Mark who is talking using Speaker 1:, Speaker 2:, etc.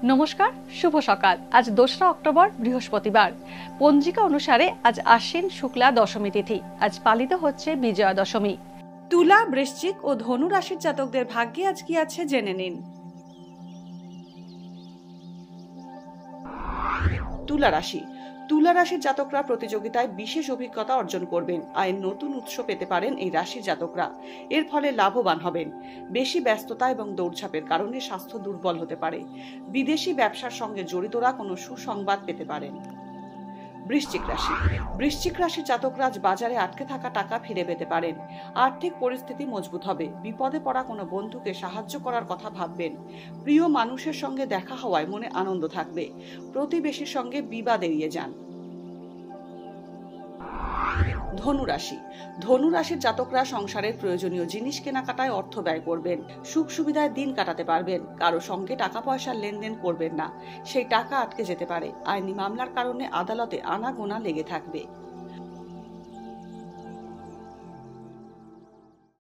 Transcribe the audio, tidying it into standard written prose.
Speaker 1: নমস্কার, শুভ সকাল। আজ 2রা অক্টোবর, বৃহস্পতিবার। পঞ্জিকা অনুসারে আজ আশ্বিন শুক্লা দশমী তিথি। আজ পালিত হচ্ছে বিজয়া দশমী। তুলা, বৃশ্চিক ও ধনু রাশির জাতকদের ভাগ্যে আজ কি আছে জেনে নিন।
Speaker 2: তুলা রাশির জাতকরা প্রতিযোগিতায় বিশেষ অভিজ্ঞতা অর্জন করবেন। আয়ের নতুন উৎস পেতে পারেন এই রাশির জাতকরা। এর ফলে লাভবান হবেন। বেশি ব্যস্ততা এবং দৌড়ঝাঁপের কারণে স্বাস্থ্য দুর্বল হতে পারে। বিদেশি ব্যবসার সঙ্গে জড়িতরা কোনো সুসংবাদ পেতে পারেন। বৃশ্চিক রাশির জাতকরা আজ বাজারে আটকে থাকা টাকা ফিরে পেতে পারেন। আর্থিক পরিস্থিতি মজবুত হবে। বিপদে পড়া কোনো বন্ধুকে সাহায্য করার কথা ভাববেন। প্রিয় মানুষের সঙ্গে দেখা হওয়ায় মনে আনন্দ থাকবে। প্রতিবেশীর সঙ্গে বিবাদ এড়িয়ে যান। ধনু রাশির জাতকরা সংসারের প্রয়োজনীয় জিনিস কেনাকাটায় অর্থ ব্যয় করবেন। সুখ সুবিধায় দিন কাটাতে পারবেন। কারো সঙ্গে টাকা পয়সার লেনদেন করবেন না, সেই টাকা আটকে যেতে পারে। আইনি মামলার কারণে আদালতে আনাগোনা লেগে থাকবে।